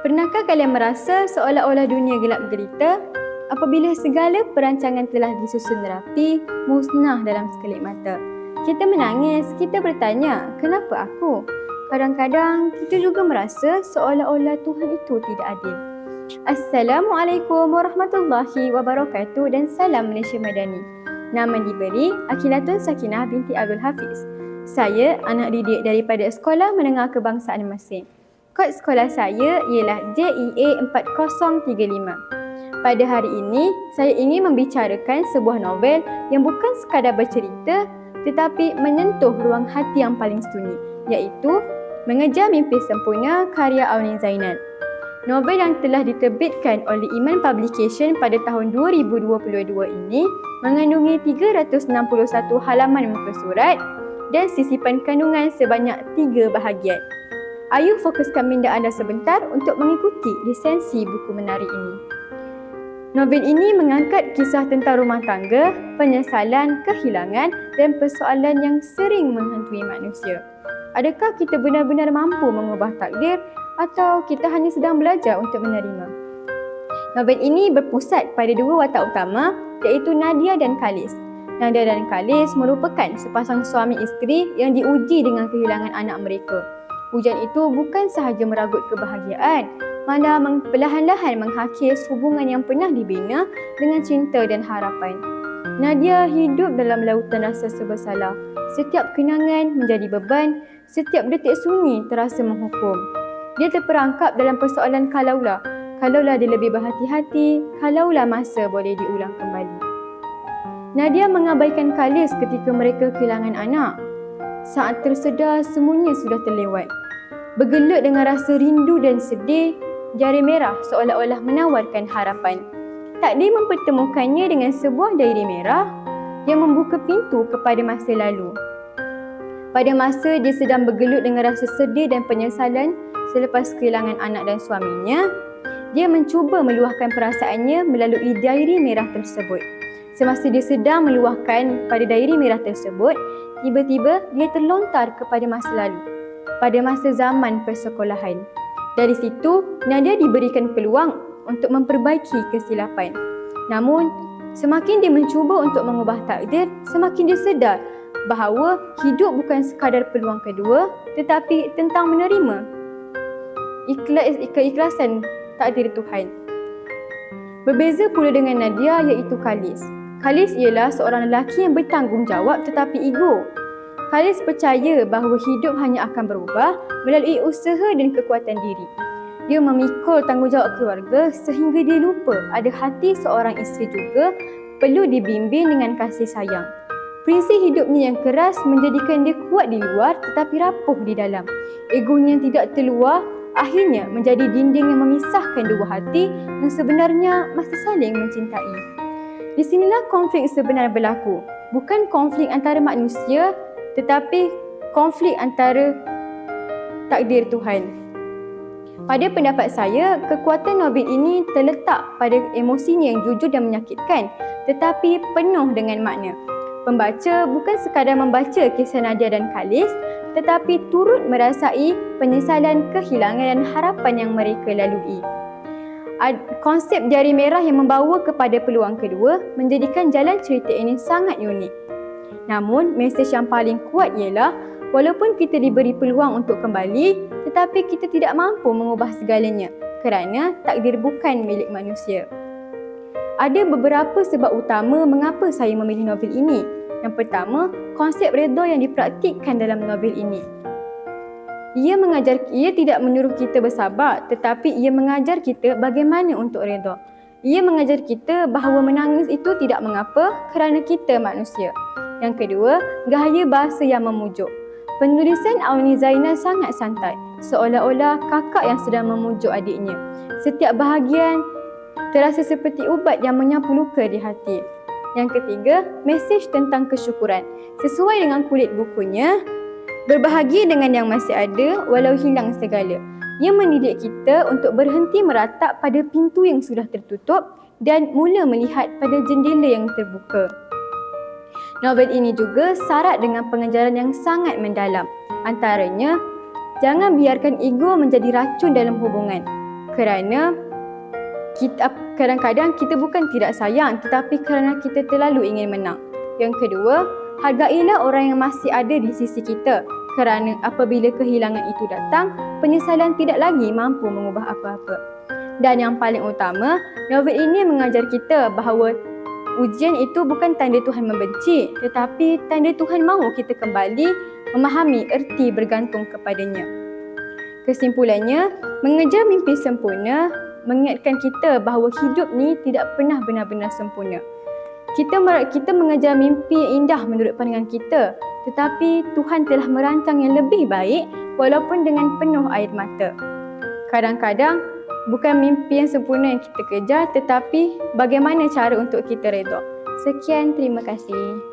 Pernahkah kalian merasa seolah-olah dunia gelap gelita apabila segala perancangan telah disusun rapi, musnah dalam sekelip mata? Kita menangis, kita bertanya, kenapa aku? Kadang-kadang kita juga merasa seolah-olah Tuhan itu tidak adil. Assalamualaikum warahmatullahi wabarakatuh dan salam Malaysia Madani. Nama diberi Akilatun Sakinah binti Abdul Hafiz. Saya anak didik daripada Sekolah Menengah Kebangsaan Mersing. Kod sekolah saya ialah JEA 4035. Pada hari ini, saya ingin membicarakan sebuah novel yang bukan sekadar bercerita tetapi menyentuh ruang hati yang paling sunyi, iaitu Mengejar Mimpi Sempurna karya Auni Zainal. Novel yang telah diterbitkan oleh Iman Publication pada tahun 2022 ini mengandungi 361 halaman muka surat dan sisipan kandungan sebanyak 3 bahagian. Ayo fokuskan minda anda sebentar untuk mengikuti lisensi buku menarik ini. Novel ini mengangkat kisah tentang rumah tangga, penyesalan, kehilangan dan persoalan yang sering menghantui manusia. Adakah kita benar-benar mampu mengubah takdir atau kita hanya sedang belajar untuk menerima? Novel ini berpusat pada 2 watak utama, iaitu Nadia dan Khalis. Nadia dan Khalis merupakan sepasang suami isteri yang diuji dengan kehilangan anak mereka. Ujian itu bukan sahaja meragut kebahagiaan, malah perlahan-lahan menghakis hubungan yang pernah dibina dengan cinta dan harapan. Nadia hidup dalam lautan rasa serba. Setiap kenangan menjadi beban, setiap detik sunyi terasa menghukum. Dia terperangkap dalam persoalan kalaulah dia lebih berhati-hati, kalaulah masa boleh diulang kembali. Nadia mengabaikan Khalis ketika mereka kehilangan anak. Saat tersedar semuanya sudah terlewat. Bergelut dengan rasa rindu dan sedih, jari merah seolah-olah menawarkan harapan. Takdir mempertemukannya dengan sebuah diary merah yang membuka pintu kepada masa lalu. Pada masa dia sedang bergelut dengan rasa sedih dan penyesalan selepas kehilangan anak dan suaminya, dia mencuba meluahkan perasaannya melalui diary merah tersebut. Semasa dia sedang meluahkan pada diary merah tersebut, tiba-tiba dia terlontar kepada masa lalu, pada masa zaman persekolahan. Dari situ, Nadia diberikan peluang untuk memperbaiki kesilapan. Namun, semakin dia mencuba untuk mengubah takdir, semakin dia sedar bahawa hidup bukan sekadar peluang kedua, tetapi tentang menerima keikhlasan takdir Tuhan. Berbeza pula dengan Nadia iaitu Khalis. Khalis ialah seorang lelaki yang bertanggungjawab tetapi ego. Khalis percaya bahawa hidup hanya akan berubah melalui usaha dan kekuatan diri. Dia memikul tanggungjawab keluarga sehingga dia lupa ada hati seorang isteri juga perlu dibimbing dengan kasih sayang. Prinsip hidupnya yang keras menjadikan dia kuat di luar tetapi rapuh di dalam. Egonya yang tidak terluar akhirnya menjadi dinding yang memisahkan dua hati yang sebenarnya masih saling mencintai. Di sinilah konflik sebenar berlaku. Bukan konflik antara manusia tetapi konflik antara takdir Tuhan. Pada pendapat saya, kekuatan novel ini terletak pada emosinya yang jujur dan menyakitkan tetapi penuh dengan makna. Pembaca bukan sekadar membaca kisah Nadia dan Khalis tetapi turut merasai penyesalan, kehilangan dan harapan yang mereka lalui. Konsep jari merah yang membawa kepada peluang kedua menjadikan jalan cerita ini sangat unik. Namun, mesej yang paling kuat ialah walaupun kita diberi peluang untuk kembali, tetapi kita tidak mampu mengubah segalanya kerana takdir bukan milik manusia. Ada beberapa sebab utama mengapa saya memilih novel ini. Yang pertama, konsep redha yang dipraktikkan dalam novel ini. Ia tidak menyuruh kita bersabar, tetapi ia mengajar kita bagaimana untuk redha. Ia mengajar kita bahawa menangis itu tidak mengapa kerana kita manusia. Yang kedua, gaya bahasa yang memujuk. Penulisan Auni Zainal sangat santai, seolah-olah kakak yang sedang memujuk adiknya. Setiap bahagian terasa seperti ubat yang menyapu luka di hati. Yang ketiga, mesej tentang kesyukuran. Sesuai dengan kulit bukunya, berbahagia dengan yang masih ada walau hilang segala. Ia mendidik kita untuk berhenti meratap pada pintu yang sudah tertutup dan mula melihat pada jendela yang terbuka. Novel ini juga syarat dengan pengejaran yang sangat mendalam. Antaranya, jangan biarkan ego menjadi racun dalam hubungan. Kerana kadang-kadang kita bukan tidak sayang, tetapi kerana kita terlalu ingin menang. Yang kedua, hargailah orang yang masih ada di sisi kita, kerana apabila kehilangan itu datang, penyesalan tidak lagi mampu mengubah apa-apa. Dan yang paling utama, novel ini mengajar kita bahawa ujian itu bukan tanda Tuhan membenci, tetapi tanda Tuhan mahu kita kembali memahami erti bergantung kepadanya. Kesimpulannya, mengejar mimpi sempurna mengingatkan kita bahawa hidup ni tidak pernah benar-benar sempurna. Kita mengejar mimpi yang indah menurut pandangan kita, tetapi Tuhan telah merancang yang lebih baik walaupun dengan penuh air mata. Kadang-kadang, bukan mimpi yang sempurna yang kita kejar, tetapi bagaimana cara untuk kita redha. Sekian, terima kasih.